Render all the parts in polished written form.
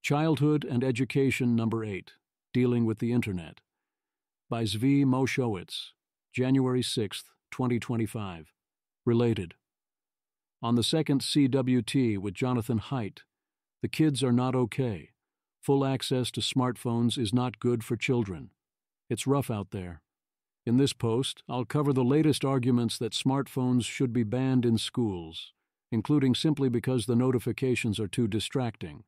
Childhood and Education Number 8, Dealing with the Internet, by Zvi Moshowitz, January 6, 2025. Related. On the second CWT with Jonathan Haidt, the kids are not okay. Full access to smartphones is not good for children. It's rough out there. In this post, I'll cover the latest arguments that smartphones should be banned in schools, including simply because the notifications are too distracting.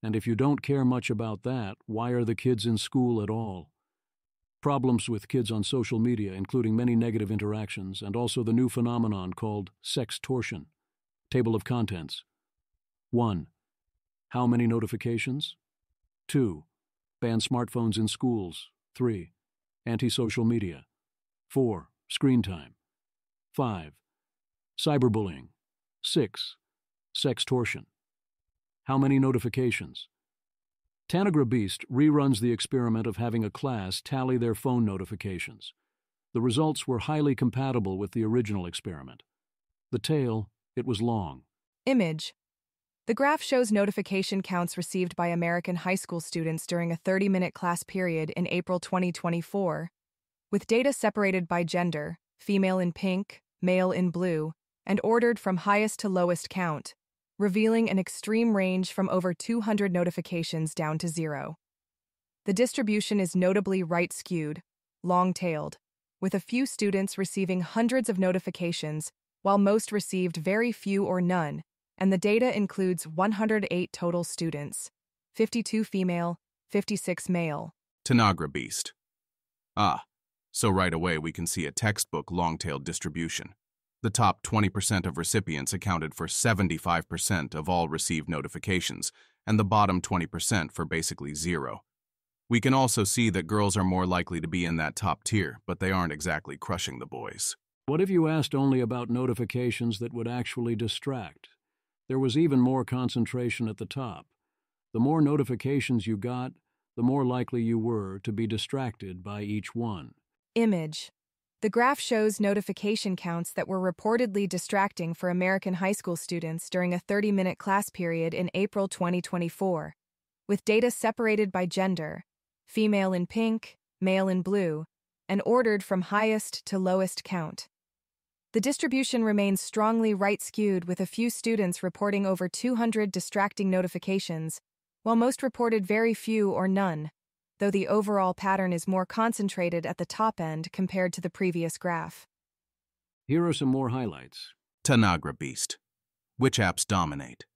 And if you don't care much about that, why are the kids in school at all? Problems with kids on social media, including many negative interactions, and also the new phenomenon called sextortion. Table of contents. 1. How many notifications? 2. Ban smartphones in schools. 3. Anti-social media. 4. Screen time. 5. Cyberbullying. 6. Sextortion. How many notifications? Tanagra Beast reruns the experiment of having a class tally their phone notifications. The results were highly compatible with the original experiment. The tale, it was long. Image. The graph shows notification counts received by American high school students during a 30-minute class period in April 2024, with data separated by gender, female in pink, male in blue, and ordered from highest to lowest count, revealing an extreme range from over 200 notifications down to 0. The distribution is notably right-skewed, long-tailed, with a few students receiving hundreds of notifications, while most received very few or none, and the data includes 108 total students, 52 female, 56 male. Tanagra Beast. So right away we can see a textbook long-tailed distribution. The top 20% of recipients accounted for 75% of all received notifications, and the bottom 20% for basically 0. We can also see that girls are more likely to be in that top tier, but they aren't exactly crushing the boys. What if you asked only about notifications that would actually distract? There was even more concentration at the top. The more notifications you got, the more likely you were to be distracted by each one. Image. The graph shows notification counts that were reportedly distracting for American high school students during a 30-minute class period in April 2024, with data separated by gender, female in pink, male in blue, and ordered from highest to lowest count. The distribution remains strongly right-skewed, with a few students reporting over 200 distracting notifications, while most reported very few or none, though the overall pattern is more concentrated at the top end compared to the previous graph. Here are some more highlights. Tanagra Beast. Which apps dominate?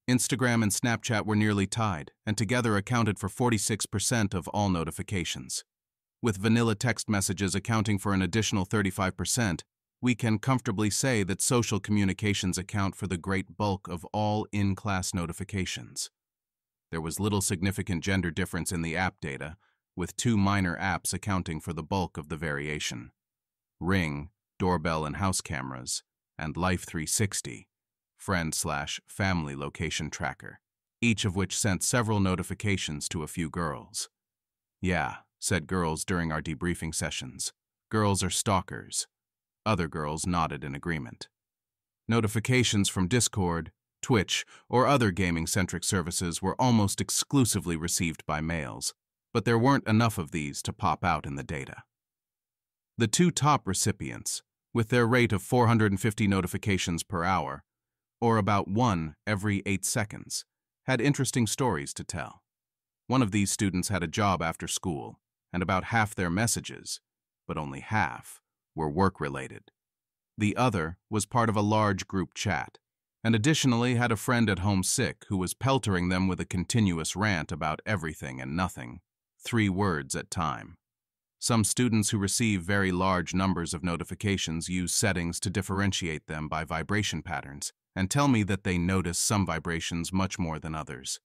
Instagram and Snapchat were nearly tied, and together accounted for 46% of all notifications. With vanilla text messages accounting for an additional 35%, we can comfortably say that social communications account for the great bulk of all in-class notifications. There was little significant gender difference in the app data, with 2 minor apps accounting for the bulk of the variation: Ring, doorbell and house cameras, and Life360, friend/family location tracker, each of which sent several notifications to a few girls. Yeah, said girls during our debriefing sessions. Girls are stalkers. Other girls nodded in agreement. Notifications from Discord, Twitch, or other gaming-centric services were almost exclusively received by males, but there weren't enough of these to pop out in the data. The 2 top recipients, with their rate of 450 notifications per hour, or about 1 every 8 seconds, had interesting stories to tell. One of these students had a job after school, and about half their messages, but only half, were work-related. The other was part of a large group chat, and additionally had a friend at home sick who was peltering them with a continuous rant about everything and nothing, 3 words at a time. Some students who receive very large numbers of notifications use settings to differentiate them by vibration patterns, and tell me that they notice some vibrations much more than others.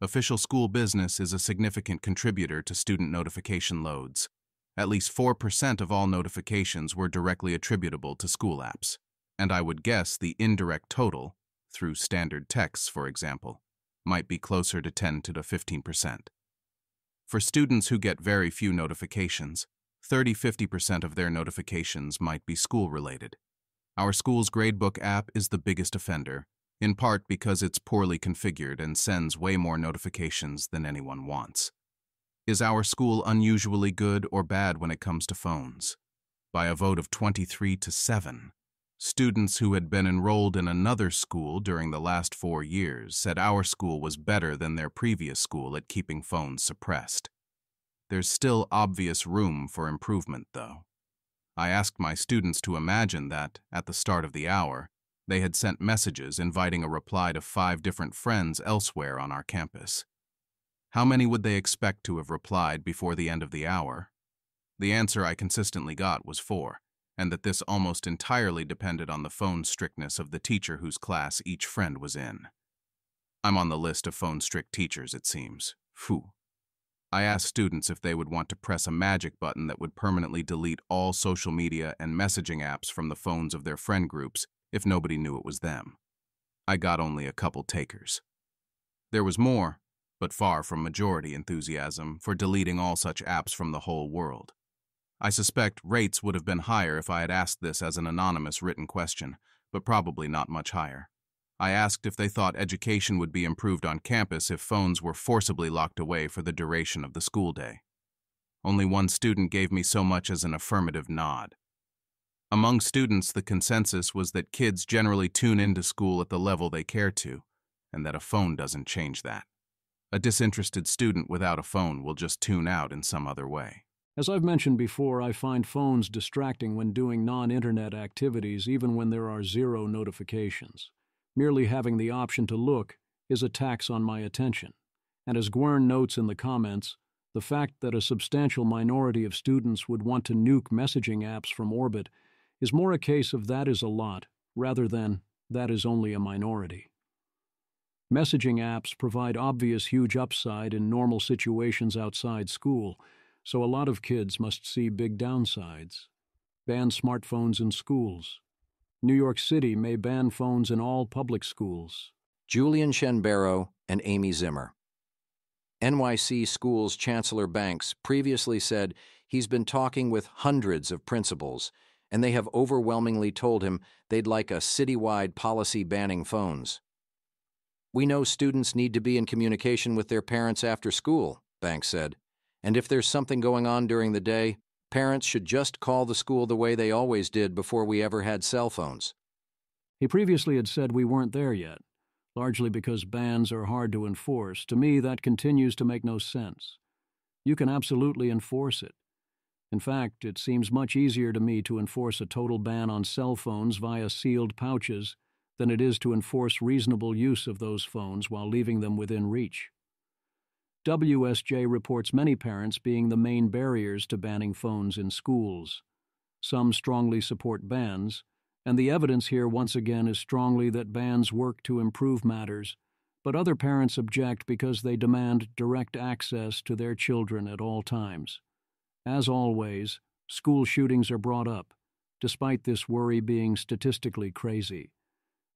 Official school business is a significant contributor to student notification loads. At least 4% of all notifications were directly attributable to school apps, and I would guess the indirect total, through standard texts for example, might be closer to 10 to 15%. For students who get very few notifications, 30–50% of their notifications might be school-related. Our school's gradebook app is the biggest offender, in part because it's poorly configured and sends way more notifications than anyone wants. Is our school unusually good or bad when it comes to phones? By a vote of 23-7, students who had been enrolled in another school during the last 4 years said our school was better than their previous school at keeping phones suppressed. There's still obvious room for improvement, though. I asked my students to imagine that, at the start of the hour, they had sent messages inviting a reply to 5 different friends elsewhere on our campus. How many would they expect to have replied before the end of the hour? The answer I consistently got was 4, and that this almost entirely depended on the phone strictness of the teacher whose class each friend was in. I'm on the list of phone-strict teachers, it seems. Phew. I asked students if they would want to press a magic button that would permanently delete all social media and messaging apps from the phones of their friend groups if nobody knew it was them. I got only a couple takers. There was more, but far from majority enthusiasm for deleting all such apps from the whole world. I suspect rates would have been higher if I had asked this as an anonymous written question, but probably not much higher. I asked if they thought education would be improved on campus if phones were forcibly locked away for the duration of the school day. Only one student gave me so much as an affirmative nod. Among students, the consensus was that kids generally tune into school at the level they care to, and that a phone doesn't change that. A disinterested student without a phone will just tune out in some other way. As I've mentioned before, I find phones distracting when doing non-internet activities, even when there are 0 notifications. Merely having the option to look is a tax on my attention. And as Gwern notes in the comments, the fact that a substantial minority of students would want to nuke messaging apps from orbit is more a case of that is a lot, rather than that is only a minority. Messaging apps provide obvious huge upside in normal situations outside school, so a lot of kids must see big downsides. Ban smartphones in schools. New York City may ban phones in all public schools. Julian Shenbaro and Amy Zimmer. NYC Schools Chancellor Banks previously said he's been talking with hundreds of principals, and they have overwhelmingly told him they'd like a citywide policy banning phones. "We know students need to be in communication with their parents after school," Banks said, "and if there's something going on during the day, parents should just call the school the way they always did before we ever had cell phones." He previously had said we weren't there yet, largely because bans are hard to enforce. To me, that continues to make no sense. You can absolutely enforce it. In fact, it seems much easier to me to enforce a total ban on cell phones via sealed pouches than it is to enforce reasonable use of those phones while leaving them within reach. WSJ reports many parents being the main barriers to banning phones in schools. Some strongly support bans, and the evidence here once again is strongly that bans work to improve matters, but other parents object because they demand direct access to their children at all times. As always, school shootings are brought up, despite this worry being statistically crazy,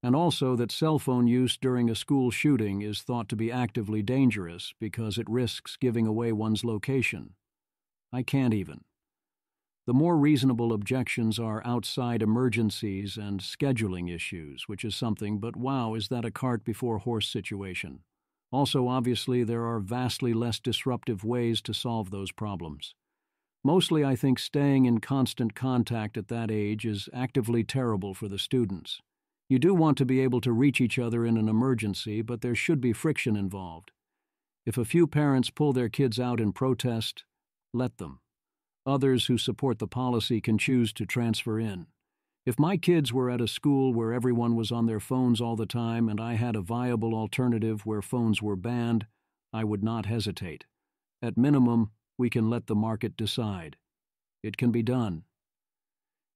and also that cell phone use during a school shooting is thought to be actively dangerous because it risks giving away one's location. I can't even. The more reasonable objections are outside emergencies and scheduling issues, which is something, but wow, is that a cart before horse situation. Also, obviously, there are vastly less disruptive ways to solve those problems. Mostly, I think staying in constant contact at that age is actively terrible for the students. You do want to be able to reach each other in an emergency, but there should be friction involved. If a few parents pull their kids out in protest, let them. Others who support the policy can choose to transfer in. If my kids were at a school where everyone was on their phones all the time and I had a viable alternative where phones were banned, I would not hesitate. At minimum, we can let the market decide. It can be done.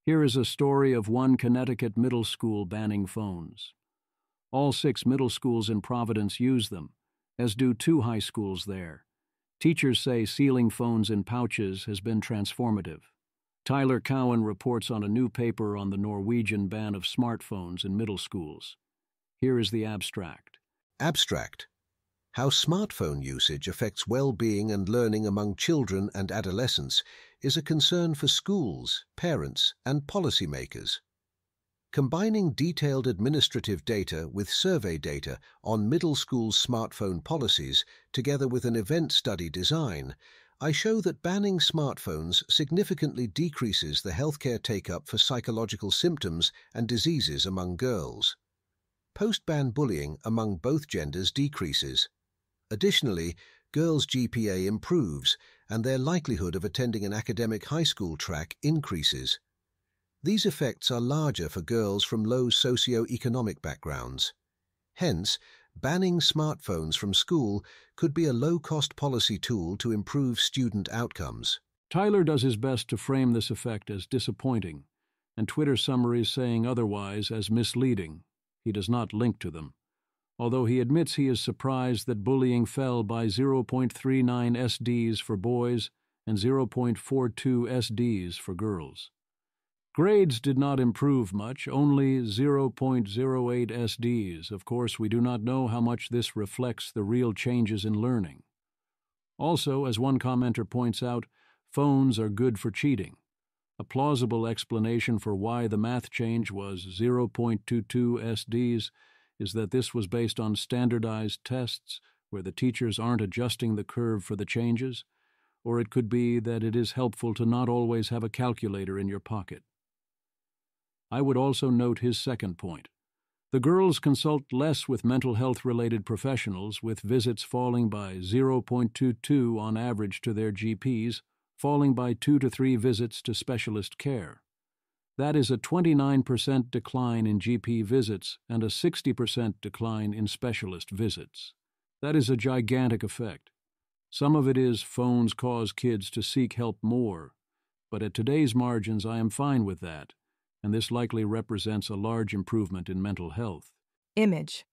Here is a story of one Connecticut middle school banning phones. All 6 middle schools in Providence use them, as do 2 high schools there. Teachers say sealing phones in pouches has been transformative. Tyler Cowan reports on a new paper on the Norwegian ban of smartphones in middle schools. Here is the abstract. Abstract. How smartphone usage affects well-being and learning among children and adolescents is a concern for schools, parents, and policymakers. Combining detailed administrative data with survey data on middle school smartphone policies, together with an event study design, I show that banning smartphones significantly decreases the healthcare take-up for psychological symptoms and diseases among girls. Post-ban bullying among both genders decreases. Additionally, girls' GPA improves and their likelihood of attending an academic high school track increases. These effects are larger for girls from low socio-economic backgrounds. Hence, banning smartphones from school could be a low-cost policy tool to improve student outcomes. Tyler does his best to frame this effect as disappointing, and Twitter summaries saying otherwise as misleading. He does not link to them, although he admits he is surprised that bullying fell by 0.39 SDs for boys and 0.42 SDs for girls. Grades did not improve much, only 0.08 SDs. Of course, we do not know how much this reflects the real changes in learning. Also, as one commenter points out, phones are good for cheating. A plausible explanation for why the math change was 0.22 SDs is that this was based on standardized tests where the teachers aren't adjusting the curve for the changes, or it could be that it is helpful to not always have a calculator in your pocket. I would also note his second point. The girls consult less with mental health-related professionals, with visits falling by 0.22 on average to their GPs, falling by 2 to 3 visits to specialist care. That is a 29% decline in GP visits and a 60% decline in specialist visits. That is a gigantic effect. Some of it is phones cause kids to seek help more, but at today's margins I am fine with that, and this likely represents a large improvement in mental health. Image.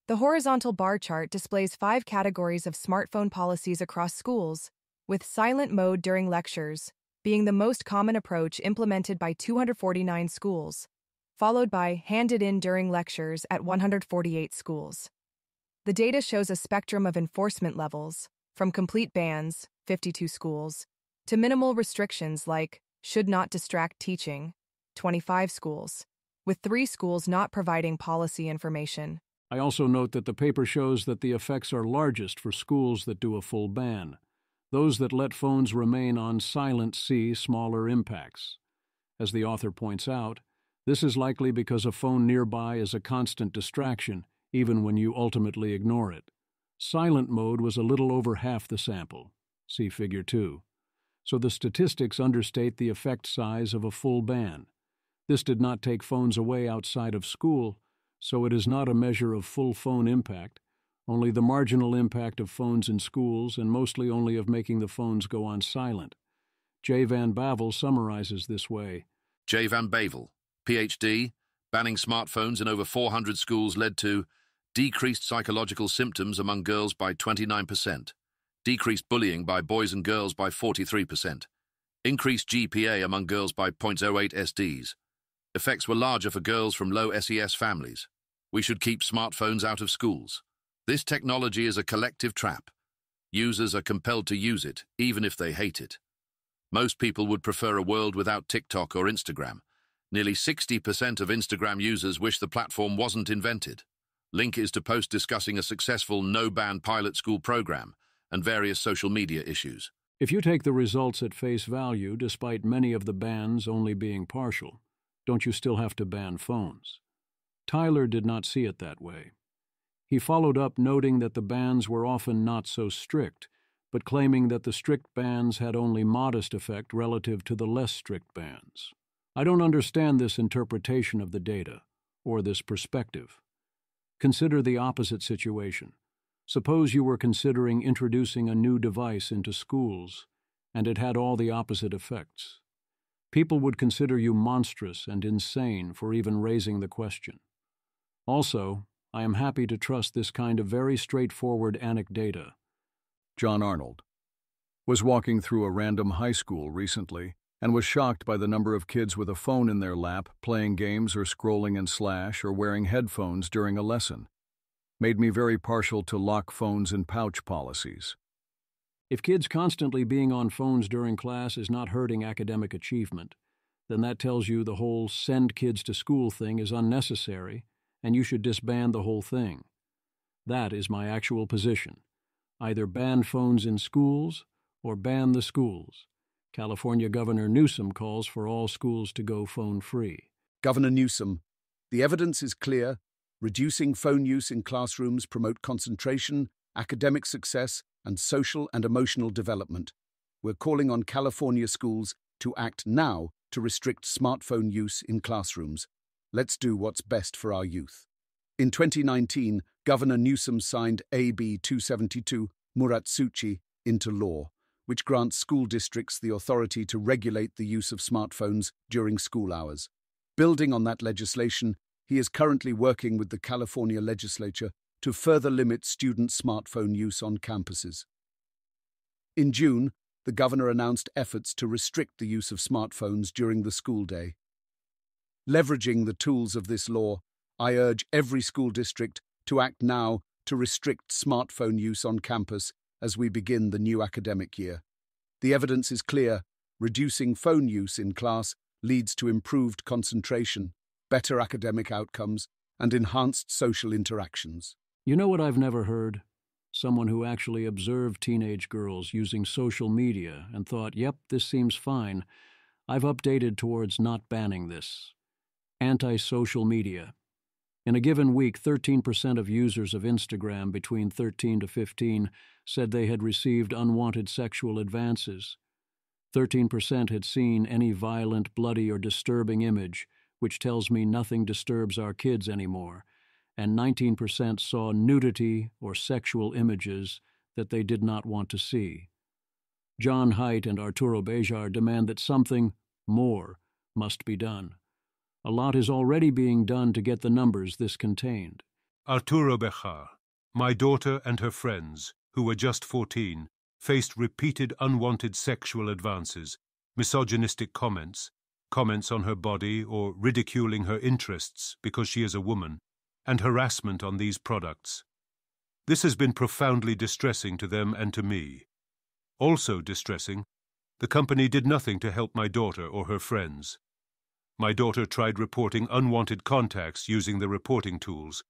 The horizontal bar chart displays 5 categories of smartphone policies across schools, with silent mode during lectures being the most common approach implemented by 249 schools, followed by handed in during lectures at 148 schools. The data shows a spectrum of enforcement levels, from complete bans, 52 schools, to minimal restrictions like should not distract teaching, 25 schools, with 3 schools not providing policy information. I also note that the paper shows that the effects are largest for schools that do a full ban. Those that let phones remain on silent see smaller impacts. As the author points out, this is likely because a phone nearby is a constant distraction, even when you ultimately ignore it. Silent mode was a little over half the sample. See Figure 2. So the statistics understate the effect size of a full ban. This did not take phones away outside of school, so it is not a measure of full phone impact, only the marginal impact of phones in schools and mostly only of making the phones go on silent. J. Van Bavel summarizes this way. J. Van Bavel, Ph.D., banning smartphones in over 400 schools led to decreased psychological symptoms among girls by 29%, decreased bullying by boys and girls by 43%, increased GPA among girls by 0.08 SDs. Effects were larger for girls from low SES families. We should keep smartphones out of schools. This technology is a collective trap. Users are compelled to use it, even if they hate it. Most people would prefer a world without TikTok or Instagram. Nearly 60% of Instagram users wish the platform wasn't invented. Link is to post discussing a successful no-ban pilot school program and various social media issues. If you take the results at face value, despite many of the bans only being partial, don't you still have to ban phones? Tyler did not see it that way. He followed up noting that the bans were often not so strict, but claiming that the strict bans had only modest effect relative to the less strict bans. I don't understand this interpretation of the data, or this perspective. Consider the opposite situation. Suppose you were considering introducing a new device into schools, and it had all the opposite effects. People would consider you monstrous and insane for even raising the question. Also, I am happy to trust this kind of very straightforward anecdata. John Arnold was walking through a random high school recently and was shocked by the number of kids with a phone in their lap, playing games or scrolling in Slash or wearing headphones during a lesson. Made me very partial to lock phones in pouch policies. If kids constantly being on phones during class is not hurting academic achievement, then that tells you the whole send kids to school thing is unnecessary and you should disband the whole thing. That is my actual position. Either ban phones in schools or ban the schools. California Governor Newsom calls for all schools to go phone-free. Governor Newsom, the evidence is clear. Reducing phone use in classrooms promote concentration, academic success, and social and emotional development. We're calling on California schools to act now to restrict smartphone use in classrooms. Let's do what's best for our youth. In 2019, Governor Newsom signed AB 272 Muratsuchi into law, which grants school districts the authority to regulate the use of smartphones during school hours. Building on that legislation, he is currently working with the California legislature to further limit student smartphone use on campuses. In June, the governor announced efforts to restrict the use of smartphones during the school day. Leveraging the tools of this law, I urge every school district to act now to restrict smartphone use on campus as we begin the new academic year. The evidence is clear. Reducing phone use in class leads to improved concentration, better academic outcomes, and enhanced social interactions. You know what I've never heard? Someone who actually observed teenage girls using social media and thought, yep, this seems fine. I've updated towards not banning this. Anti-social media. In a given week, 13% of users of Instagram between 13 to 15 said they had received unwanted sexual advances. 13% had seen any violent, bloody, or disturbing image, which tells me nothing disturbs our kids anymore, and 19% saw nudity or sexual images that they did not want to see. John Haidt and Arturo Bejar demand that something more must be done. A lot is already being done to get the numbers this contained. Arturo Bejar, my daughter and her friends, who were just 14, faced repeated unwanted sexual advances, misogynistic comments on her body or ridiculing her interests because she is a woman, and harassment on these products. This has been profoundly distressing to them and to me. Also distressing, the company did nothing to help my daughter or her friends. My daughter tried reporting unwanted contacts using the reporting tools,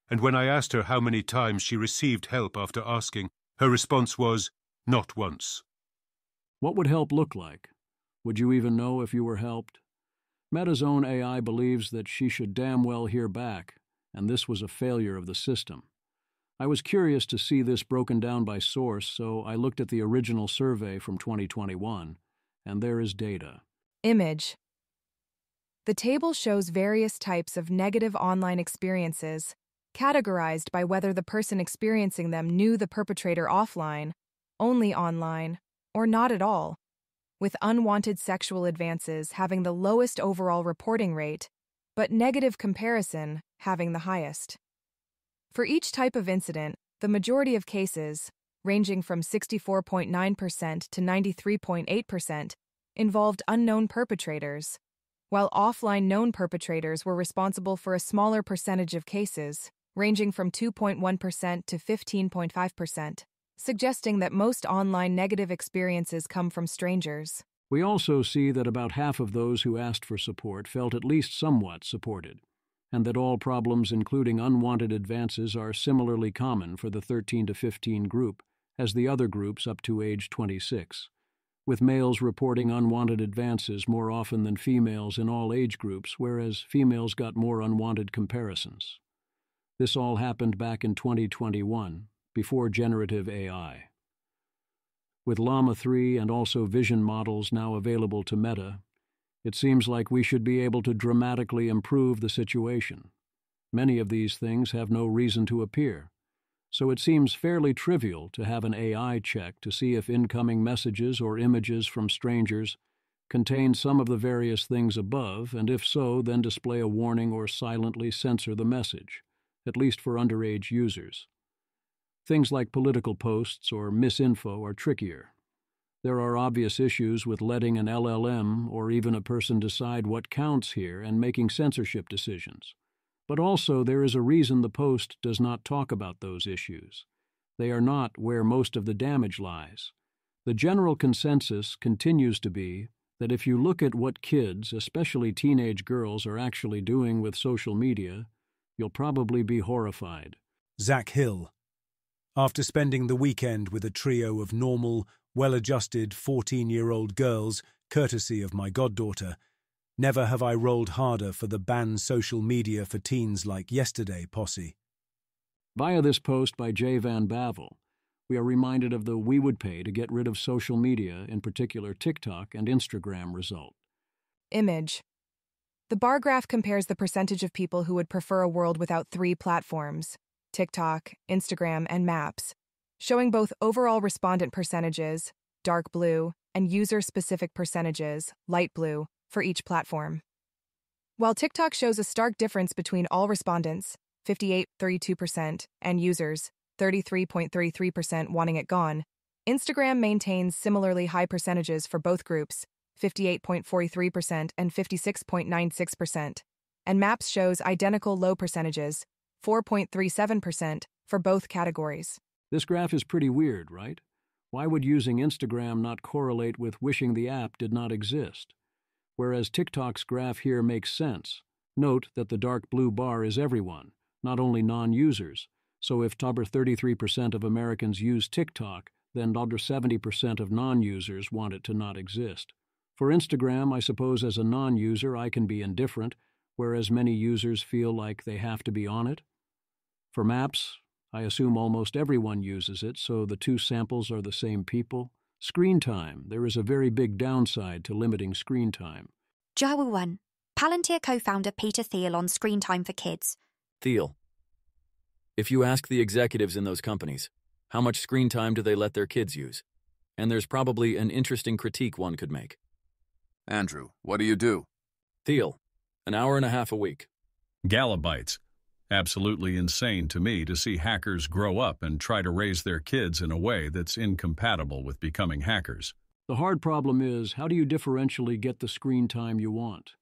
and when I asked her how many times she received help after asking, her response was, "Not once." What would help look like? Would you even know if you were helped? Meta's own AI believes that she should damn well hear back, and this was a failure of the system. I was curious to see this broken down by source, so I looked at the original survey from 2021, and there is data. Image. The table shows various types of negative online experiences, categorized by whether the person experiencing them knew the perpetrator offline, only online, or not at all, with unwanted sexual advances having the lowest overall reporting rate, but negative comparison having the highest. For each type of incident, the majority of cases, ranging from 64.9% to 93.8%, involved unknown perpetrators, while offline known perpetrators were responsible for a smaller percentage of cases, ranging from 2.1% to 15.5%, suggesting that most online negative experiences come from strangers. We also see that about half of those who asked for support felt at least somewhat supported, and that all problems including unwanted advances are similarly common for the 13 to 15 group as the other groups up to age 26, with males reporting unwanted advances more often than females in all age groups, whereas females got more unwanted comparisons. This all happened back in 2021, before generative AI. With Llama 3 and also vision models now available to Meta, it seems like we should be able to dramatically improve the situation. Many of these things have no reason to appear, so it seems fairly trivial to have an AI check to see if incoming messages or images from strangers contain some of the various things above, and if so, then display a warning or silently censor the message, at least for underage users. Things like political posts or misinfo are trickier. There are obvious issues with letting an LLM or even a person decide what counts here and making censorship decisions. But also there is a reason the post does not talk about those issues. They are not where most of the damage lies. The general consensus continues to be that if you look at what kids, especially teenage girls, are actually doing with social media, you'll probably be horrified. Zach Hill. After spending the weekend with a trio of normal, well-adjusted 14-year-old girls, courtesy of my goddaughter, never have I rolled harder for the ban social media for teens like yesterday posse. Via this post by Jay Van Bavel, we are reminded of the we would pay to get rid of social media, in particular TikTok and Instagram result. Image. The bar graph compares the percentage of people who would prefer a world without 3 platforms, TikTok, Instagram, and Maps, showing both overall respondent percentages, dark blue, and user-specific percentages, light blue, for each platform. While TikTok shows a stark difference between all respondents, 58.32%, and users, 33.33% wanting it gone, Instagram maintains similarly high percentages for both groups, 58.43% and 56.96%, and Maps shows identical low percentages, 4.37%, for both categories. This graph is pretty weird, right? Why would using Instagram not correlate with wishing the app did not exist? Whereas TikTok's graph here makes sense. Note that the dark blue bar is everyone, not only non-users. So if 33% of Americans use TikTok, then 70% of non-users want it to not exist. For Instagram, I suppose as a non-user I can be indifferent, whereas many users feel like they have to be on it. For Maps, I assume almost everyone uses it, so the 2 samples are the same people. Screen time. There is a very big downside to limiting screen time. Joel 1. Palantir co-founder Peter Thiel on screen time for kids. Thiel. If you ask the executives in those companies, how much screen time do they let their kids use? And there's probably an interesting critique one could make. Andrew, what do you do? Thiel. An hour and a half a week. Galabytes. Absolutely insane to me to see hackers grow up and try to raise their kids in a way that's incompatible with becoming hackers. The hard problem is, how do you differentially get the screen time you want?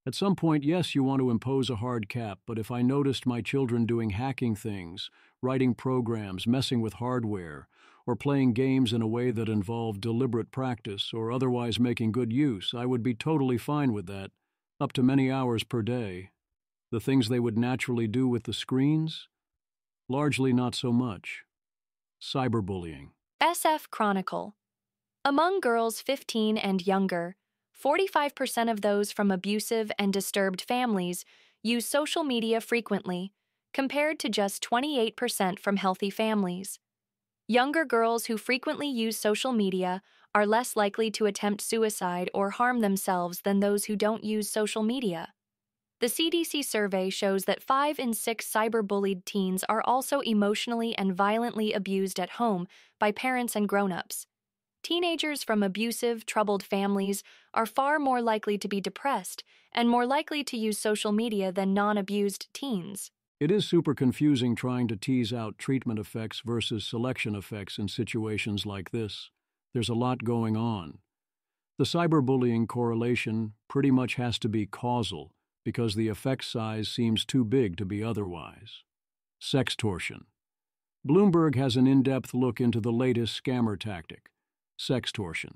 At some point, yes, you want to impose a hard cap, but if I noticed my children doing hacking things, writing programs, messing with hardware, or playing games in a way that involved deliberate practice or otherwise making good use, I would be totally fine with that, up to many hours per day. The things they would naturally do with the screens? Largely not so much. Cyberbullying. SF Chronicle. Among girls 15 and younger, 45% of those from abusive and disturbed families use social media frequently, compared to just 28% from healthy families. Younger girls who frequently use social media are less likely to attempt suicide or harm themselves than those who don't use social media. The CDC survey shows that 5 in 6 cyberbullied teens are also emotionally and violently abused at home by parents and grown-ups. Teenagers from abusive, troubled families are far more likely to be depressed and more likely to use social media than non-abused teens. It is super confusing trying to tease out treatment effects versus selection effects in situations like this. There's a lot going on. The cyberbullying correlation pretty much has to be causal, because the effect size seems too big to be otherwise. Sextortion. Bloomberg has an in-depth look into the latest scammer tactic, sextortion.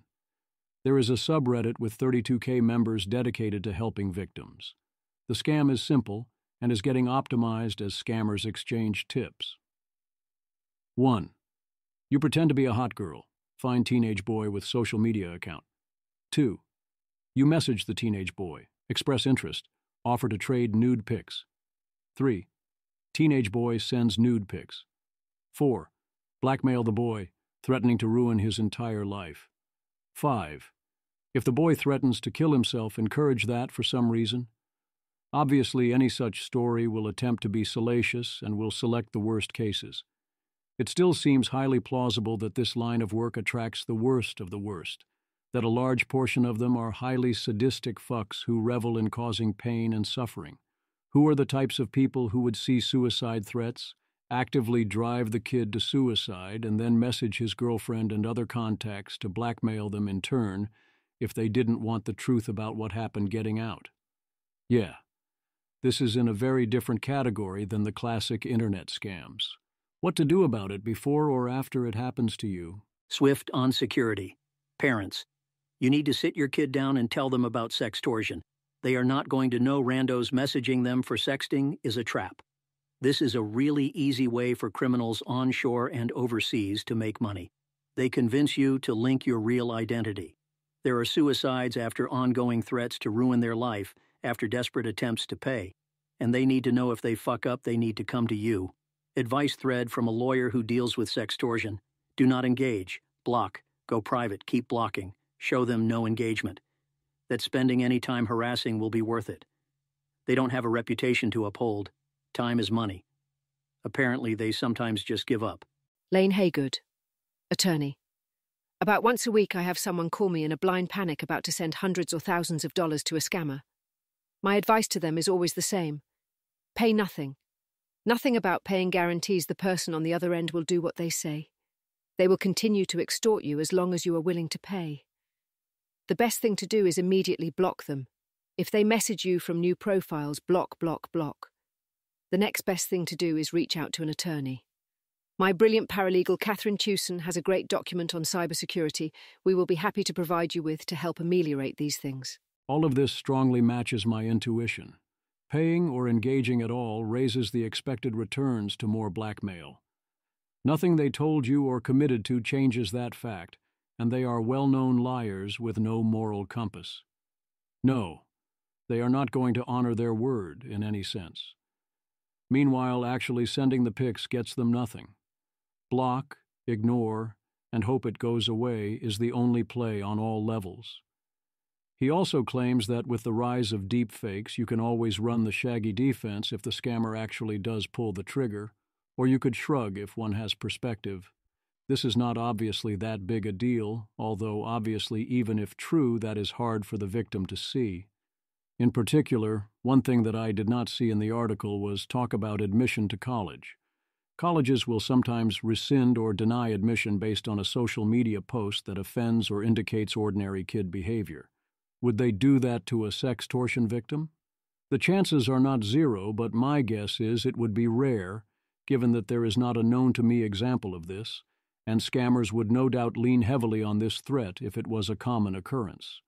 There is a subreddit with 32K members dedicated to helping victims. The scam is simple and is getting optimized as scammers exchange tips. 1. You pretend to be a hot girl, find teenage boy with social media account. 2. You message the teenage boy, express interest, offer to trade nude pics. 3. Teenage boy sends nude pics. 4. Blackmail the boy, threatening to ruin his entire life. 5. If the boy threatens to kill himself, encourage that for some reason. Obviously, any such story will attempt to be salacious and will select the worst cases. It still seems highly plausible that this line of work attracts the worst of the worst, that a large portion of them are highly sadistic fucks who revel in causing pain and suffering. Who are the types of people who would see suicide threats, actively drive the kid to suicide, and then message his girlfriend and other contacts to blackmail them in turn if they didn't want the truth about what happened getting out? Yeah, this is in a very different category than the classic internet scams. What to do about it before or after it happens to you? Swift on security. Parents, You need to sit your kid down and tell them about sextortion. They are not going to know randos messaging them for sexting is a trap. This is a really easy way for criminals onshore and overseas to make money. They convince you to link your real identity. There are suicides after ongoing threats to ruin their life after desperate attempts to pay. And they need to know if they fuck up, they need to come to you. Advice thread from a lawyer who deals with sextortion. Do not engage. Block. Go private. Keep blocking. Show them no engagement. That spending any time harassing will be worth it. They don't have a reputation to uphold. Time is money. Apparently, they sometimes just give up. Lane Haygood, attorney. About once a week I have someone call me in a blind panic about to send hundreds or thousands of dollars to a scammer. My advice to them is always the same. Pay nothing. Nothing about paying guarantees the person on the other end will do what they say. They will continue to extort you as long as you are willing to pay. The best thing to do is immediately block them. If they message you from new profiles, block, block, block. The next best thing to do is reach out to an attorney. My brilliant paralegal, Catherine Tewson, has a great document on cybersecurity we will be happy to provide you with to help ameliorate these things. All of this strongly matches my intuition. Paying or engaging at all raises the expected returns to more blackmail. Nothing they told you or committed to changes that fact, and they are well-known liars with no moral compass. No, they are not going to honor their word in any sense. Meanwhile, actually sending the pics gets them nothing. Block, ignore, and hope it goes away is the only play on all levels. He also claims that with the rise of deepfakes, you can always run the shaggy defense if the scammer actually does pull the trigger, or you could shrug if one has perspective. This is not obviously that big a deal, although obviously even if true, that is hard for the victim to see. In particular, one thing that I did not see in the article was talk about admission to college. Colleges will sometimes rescind or deny admission based on a social media post that offends or indicates ordinary kid behavior. Would they do that to a sextortion victim? The chances are not zero, but my guess is it would be rare, given that there is not a known-to-me example of this, and scammers would no doubt lean heavily on this threat if it was a common occurrence.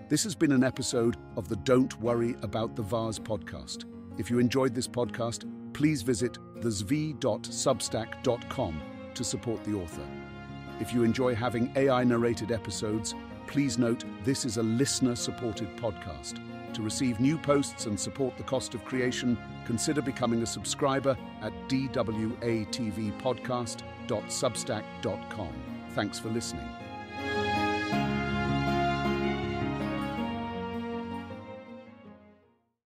This has been an episode of the Don't Worry About the Vase podcast. If you enjoyed this podcast, please visit thezv.substack.com to support the author. If you enjoy having AI-narrated episodes, please note this is a listener-supported podcast. To receive new posts and support the cost of creation, consider becoming a subscriber at dwatvpodcast.substack.com. Thanks for listening.